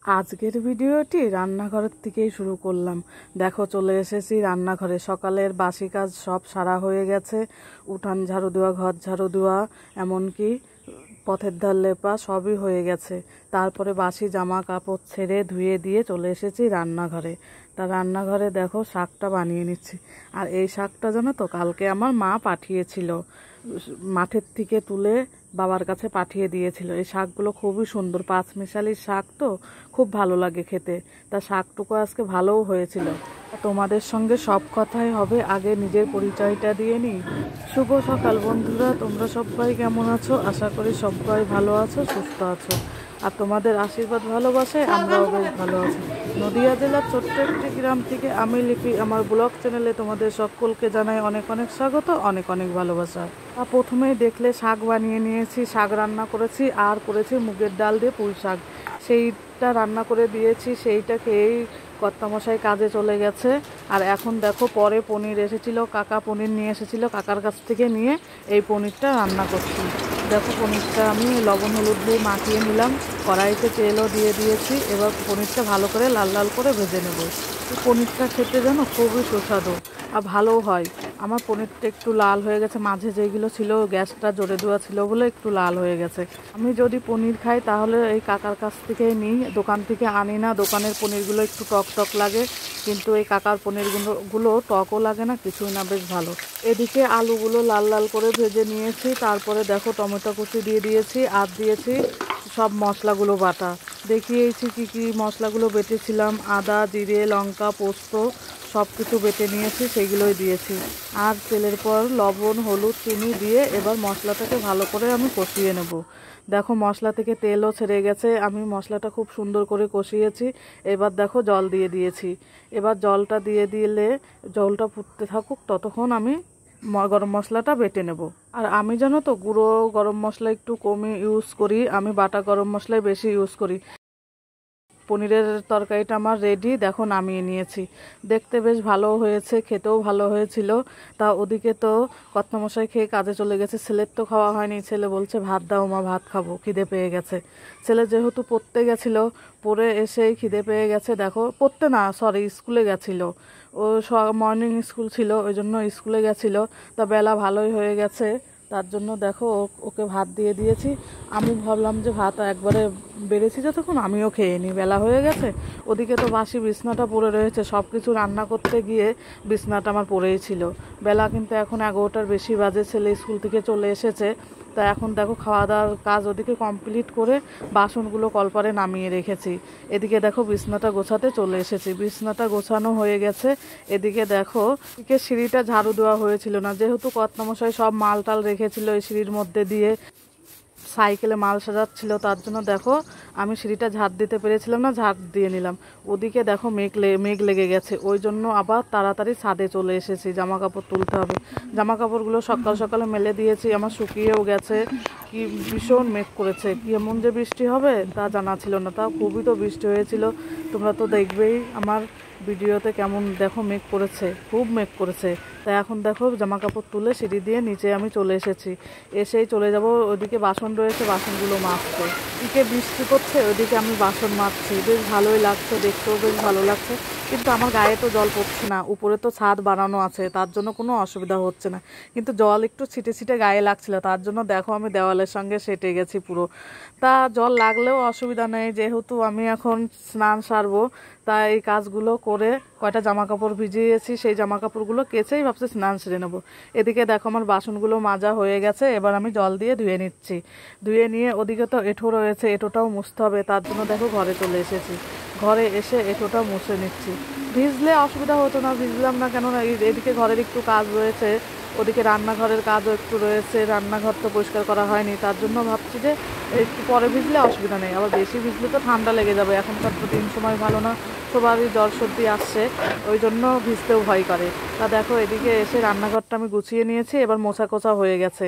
আজকের ভিডিওটি রান্নাঘরের থেকেই শুরু করলাম। দেখো চলে এসেছি রান্নাঘরে। সকালের বাসি কাজ সব সারা হয়ে গেছে। উঠান ঝাড়ু দেওয়া, ঘর ঝাড়ু দেওয়া, এমনকি পথের ধার লেপা সবই হয়ে গেছে। তারপরে বাসি জামা কাপড় ছেড়ে ধুয়ে দিয়ে চলে এসেছি রান্নাঘরে। তা রান্নাঘরে দেখো শাকটা বানিয়ে নিচ্ছি। আর এই শাকটা জানো তো কালকে আমার মা পাঠিয়েছিল, মাঠের থেকে তুলে বাবার কাছে পাঠিয়ে দিয়েছিল। এই শাকগুলো খুবই সুন্দর, পাঁচমিশালি শাক, তো খুব ভালো লাগে খেতে। তা শাকটুকু আজকে ভালোও হয়েছিল। তোমাদের সঙ্গে সব কথাই হবে, আগে নিজের পরিচয়টা দিয়ে নিই। শুভ সকাল বন্ধুরা, তোমরা সবাই কেমন আছো? আশা করি সবাই ভালো আছো, সুস্থ আছো। আর তোমাদের আশীর্বাদ ভালোবাসায় আমরাও বেশ ভালো আছি। নদিয়া জেলার ছোট্ট একটি গ্রাম থেকে আমি লিপি আমার ব্লগ চ্যানেলে তোমাদের সকলকে জানাই অনেক অনেক স্বাগত, অনেক অনেক ভালোবাসা। প্রথমেই দেখলে শাক বানিয়ে নিয়েছি, শাক রান্না করেছি, আর করেছি মুগের ডাল দিয়ে পুঁই শাক। সেইটা রান্না করে দিয়েছি, সেইটা খেয়েই কর্তামশাই কাজে চলে গেছে। আর এখন দেখো পরে পনির এসেছিল, কাকা পনির নিয়ে এসেছিল, কাকার কাছ থেকে নিয়ে এই পনিরটা রান্না করছি। দেখো পনিরটা আমি লবণ হলুদ দিয়ে মাখিয়ে নিলাম, কড়াইতে তেলও দিয়ে দিয়েছি। এবার পনিরটা ভালো করে লাল লাল করে ভেজে নেব। পনিরটা খেতে যেন খুবই সুস্বাদু আর ভালোও হয়। আমার পনিরটা একটু লাল হয়ে গেছে, মাঝে যেগুলো ছিল গ্যাসটা জোরে দেওয়া ছিল বলে একটু লাল হয়ে গেছে। আমি যদি পনির খাই তাহলে এই কাকার কাছ থেকে নিই, দোকান থেকে আনি না। দোকানের পনিরগুলো একটু টক টক লাগে, কিন্তু এই কাকার পনিরগুলো টকও লাগে না, কিছুই না, বেশ ভালো। এদিকে আলুগুলো লাল লাল করে ভেজে নিয়েছি। তারপরে দেখো টমেটো কুচি দিয়ে দিয়েছি, আর দিয়েছি সব মশলাগুলো বাটা। দেখিয়েছি কি কি মশলাগুলো বেটেছিলাম, আদা, জিরে, লঙ্কা, পোস্ত সব কিছু বেটে নিয়েছি, সেগুলোই দিয়েছি। আর তেলের পর লবণ, হলুদ, চিনি দিয়ে এবার মশলাটাকে ভালো করে আমি কষিয়ে নেব। দেখো মশলা থেকে তেলও ছেড়ে গেছে, আমি মশলাটা খুব সুন্দর করে কষিয়েছি। এবার দেখো জল দিয়ে দিয়েছি। এবার জলটা দিয়ে দিলে জলটা ফুটতে থাকুক, ততক্ষণ আমি গরম মশলাটা বেটে নেব। আর আমি জানো তো গুঁড়ো গরম মশলা একটু কমই ইউজ করি, আমি বাটা গরম মশলাই বেশি ইউজ করি। পনিরের তরকারিটা আমার রেডি, দেখো নামিয়ে নিয়েছি। দেখতে বেশ ভালো হয়েছে, খেতেও ভালো হয়েছিল। তা ওদিকে তো কর্তামশাই খেয়ে কাজে চলে গেছে, ছেলের তো খাওয়া হয়নি। ছেলে বলছে ভাত দাও মা, ভাত খাবো, খিদে পেয়ে গেছে। ছেলে যেহেতু পড়তে গেছিল, পড়ে এসেই খিদে পেয়ে গেছে। দেখো পড়তে না, সরি, স্কুলে গেছিল ও, মর্নিং স্কুল ছিল, ওই জন্য স্কুলে গেছিল। তা বেলা ভালোই হয়ে গেছে, তার জন্য দেখো ওকে ভাত দিয়ে দিয়েছি। আমি ভাবলাম যে ভাত একবারে বেড়েছি যতক্ষণ আমিও খেয়ে নিই, বেলা হয়ে গেছে। ওদিকে তো বাসি বিছনাটা পড়ে রয়েছে, সব কিছু রান্না করতে গিয়ে বিছনাটা আমার পড়েই ছিল। বেলা কিন্তু এখন 11টার বেশি বাজে, ছেলে স্কুল থেকে চলে এসেছে। তা এখন দেখো খাওয়া দাওয়ার কাজ ওদিকে কমপ্লিট করে বাসনগুলো কলপারে নামিয়ে রেখেছি। এদিকে দেখো বিছনাটা গোছাতে চলে এসেছি, বিছনাটা গোছানো হয়ে গেছে। এদিকে দেখো এদিকে সিঁড়িটা ঝাড়ু দেওয়া হয়েছিল না, যেহেতু কর্তামশাই সব মাল টাল রেখেছিল এই সিঁড়ির মধ্যে দিয়ে, সাইকেলে মাল সাজাচ্ছিল, তার জন্য দেখো আমি সিঁড়িটা ঝাড় দিতে পেরেছিলাম না, ঝাড় দিয়ে নিলাম। ওদিকে দেখো মেঘ লেগে গেছে, ওই জন্য আবার তাড়াতাড়ি ছাদে চলে এসেছি, জামা কাপড় তুলতে হবে। জামা কাপড়গুলো সকাল সকালে মেলে দিয়েছি, আমার শুকিয়েও গেছে। কি ভীষণ মেঘ করেছে, কি এমন যে বৃষ্টি হবে তা জানা ছিল না, তা খুবই তো বৃষ্টি হয়েছিল। তোমরা তো দেখবেই আমার ভিডিওতে কেমন দেখো মেঘ করেছে, খুব মেঘ করেছে। তাই এখন দেখো জামা কাপড় তুলে সিঁড়ি দিয়ে নিচে আমি চলে এসেছি। এসেই চলে যাব, ওদিকে বাসন রয়েছে, বাসনগুলো মাজতে। এদিকে বৃষ্টি করছে, ওইদিকে আমি বাসন মাজছি। বেশ ভালোই লাগছে, দেখতেও বেশ ভালো লাগছে। কিন্তু আমার গায়ে তো জল পড়ছে না, উপরে তো ছাদ বানানো আছে, তার জন্য কোনো অসুবিধা হচ্ছে না। কিন্তু জল একটু ছিটে ছিটে গায়ে লাগছিল, তার জন্য দেখো আমি দেওয়ালের সঙ্গে সেটে গেছি পুরো। তা জল লাগলেও অসুবিধা নেই, যেহেতু আমি এখন স্নান সারবো, তাই এই কাজগুলো করে কয়টা জামা কাপড় ভিজিয়েছি, সেই জামা কাপড়গুলো কেচেই ভাবছি স্নান সেরে নেবো। এদিকে দেখো আমার বাসনগুলো মাজা হয়ে গেছে, এবার আমি জল দিয়ে ধুয়ে নিচ্ছি। ধুয়ে নিয়ে ওদিকে তো এঁঠো রয়েছে, এঁঠোটাও মুছতে হবে, তার জন্য দেখো ঘরে চলে এসেছি। ঘরে এসে এঁঠোটা মুছে নিচ্ছি। ভিজলে অসুবিধা হতো না, ভিজলাম না কেন, এদিকে ঘরের একটু কাজ রয়েছে, ওদিকে রান্নাঘরের কাজও একটু রয়েছে, রান্নাঘর তো পরিষ্কার করা হয়নি, তার জন্য ভাবছি যে একটু পরে ভিজলে অসুবিধা নেই। আবার বেশি ভিজলে তো ঠান্ডা লেগে যাবে, এখনকার তো দিন সময় ভালো না, সবারই জ্বর সর্দি আসছে, ওই জন্য ভিজতেও ভয় করে। তা দেখো এদিকে এসে রান্নাঘরটা আমি গুছিয়ে নিয়েছি, এবার মোছা কোছা হয়ে গেছে।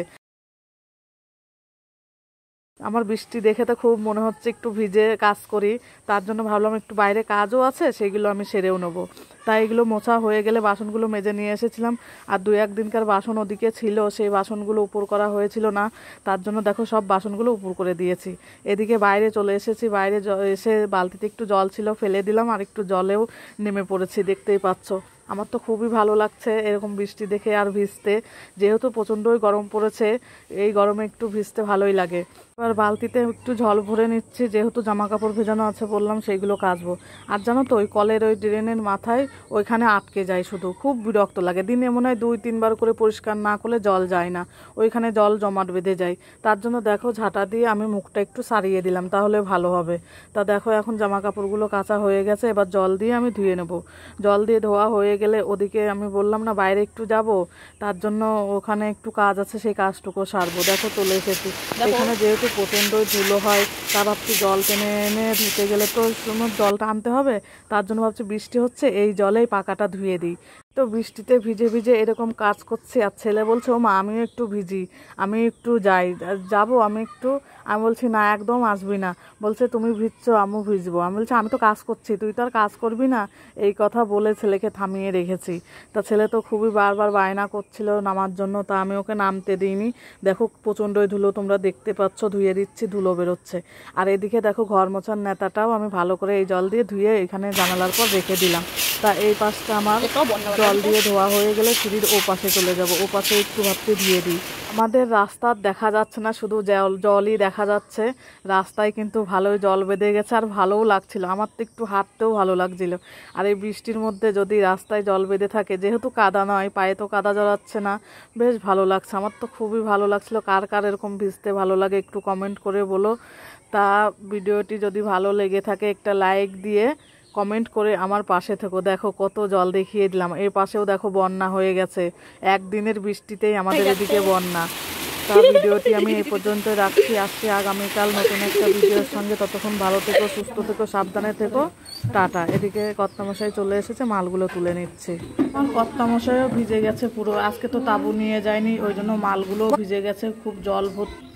আমার বৃষ্টি দেখে তো খুব মনে হচ্ছে একটু ভিজে কাজ করি, তার জন্য ভাবলাম একটু বাইরে কাজও আছে, সেগুলো আমি সেরেও নেবো। তাই এগুলো মোছা হয়ে গেলে বাসনগুলো মেজে নিয়ে এসেছিলাম। আর 2-1 দিনকার বাসন ওদিকে ছিল, সেই বাসনগুলো উপর করা হয়েছিল না, তার জন্য দেখো সব বাসনগুলো উপর করে দিয়েছি। এদিকে বাইরে চলে এসেছি, বাইরে এসে বালতিতে একটু জল ছিল ফেলে দিলাম, আর একটু জলেও নেমে পড়েছি, দেখতেই পাচ্ছ। আমার তো খুবই ভালো লাগছে এরকম বৃষ্টি দেখে আর ভিজতে, যেহেতু প্রচণ্ডই গরম পড়েছে, এই গরমে একটু ভিজতে ভালোই লাগে। এবার বালতিতে একটু জল ভরে নিচ্ছি, যেহেতু জামা কাপড় ভেজানো আছে বললাম, সেইগুলো কাচবো। আর জানো তো ওই কলের ওই ড্রেনের মাথায় ওইখানে আটকে যায়, শুধু খুব বিরক্ত লাগে। দিনে মনে হয় 2-3 বার করে পরিষ্কার না করলে জল যায় না, ওইখানে জল জমাট বেঁধে যায়। তার জন্য দেখো ঝাঁটা দিয়ে আমি মুখটা একটু সারিয়ে দিলাম, তাহলে ভালো হবে। তা দেখো এখন জামা কাপড়গুলো কাচা হয়ে গেছে, এবার জল দিয়ে আমি ধুয়ে নেব। জল দিয়ে ধোয়া হয়ে গেলে ওদিকে আমি বললাম না বাইরে একটু যাব, তার জন্য ওখানে একটু কাজ আছে, সেই কাজটুকু সারবো। দেখো চলে এসেছি। এখানে যেহেতু প্রচণ্ডই ধুলো হয়, তা ভাবছি জল টেনে এনে ধুতে গেলে তো জলটা আনতে হবে, তার জন্য ভাবছি বৃষ্টি হচ্ছে এই জলেই পাকাটা ধুয়ে দিই। তো বৃষ্টিতে ভিজে ভিজে এরকম কাজ করছি, আর ছেলে বলছে ও মা আমিও একটু ভিজি, আমি একটু যাই, যাব আমি একটু। আমি বলছি না একদম আসবি না। বলছে তুমি ভিজছো আমিও ভিজবো। আমি বলছি আমি তো কাজ করছি, তুই তো আর কাজ করবি না, এই কথা বলে ছেলেকে থামিয়ে রেখেছি। তা ছেলে তো খুবই বারবার বায়না করছিল নামার জন্য, তা আমি ওকে নামতে দিইনি। দেখো প্রচণ্ডই ধুলো, তোমরা দেখতে পাচ্ছ, ধুয়ে দিচ্ছি, ধুলো বেরোচ্ছে। আর এদিকে দেখো ঘর মোছার নেতাটাও আমি ভালো করে এই জল দিয়ে ধুয়ে এখানে জানালার পর রেখে দিলাম। তা এই পাশটা আমার জল দিয়ে ধোয়া হয়ে গেলে সিঁড়ির ও পাশে চলে যাব, ও পাশে একটু ভাবতে ধুয়ে দিই। আমাদের রাস্তার দেখা যাচ্ছে না, শুধু জলই দেখা যাচ্ছে। রাস্তায় কিন্তু ভালোই জল বেঁধে গেছে, আর ভালোও লাগছিল, আমার তো একটু হাঁটতেও ভালো লাগছিল। আর এই বৃষ্টির মধ্যে যদি রাস্তায় জল বেঁধে থাকে, যেহেতু কাদা নয়, পায়ে তো কাদা জড়াচ্ছে না, বেশ ভালো লাগছে। আমার তো খুবই ভালো লাগছিল। কার কার এরকম ভিজতে ভালো লাগে একটু কমেন্ট করে বলো। তা ভিডিওটি যদি ভালো লেগে থাকে একটা লাইক দিয়ে কমেন্ট করে আমার পাশে থেকো। দেখো কত জল দেখিয়ে দিলাম, এর পাশেও দেখো বন্যা হয়ে গেছে, একদিনের বৃষ্টিতেই আমাদের এদিকে বন্যা। তা ভিডিওটি আমি এই পর্যন্ত রাখছি, আসছি আগামীকাল নতুন একটা ভিডিওর সঙ্গে। ততক্ষণ ভালো থেকো, সুস্থ থেকো, সাবধানে থেকো, টাটা। এদিকে কর্তামশাই চলে এসেছে, মালগুলো তুলে নিচ্ছে। আমার কর্তামশাইও ভিজে গেছে পুরো, আজকে তো তাঁবু নিয়ে যায়নি, ওই জন্য মালগুলোও ভিজে গেছে, খুব জল ভর্তি।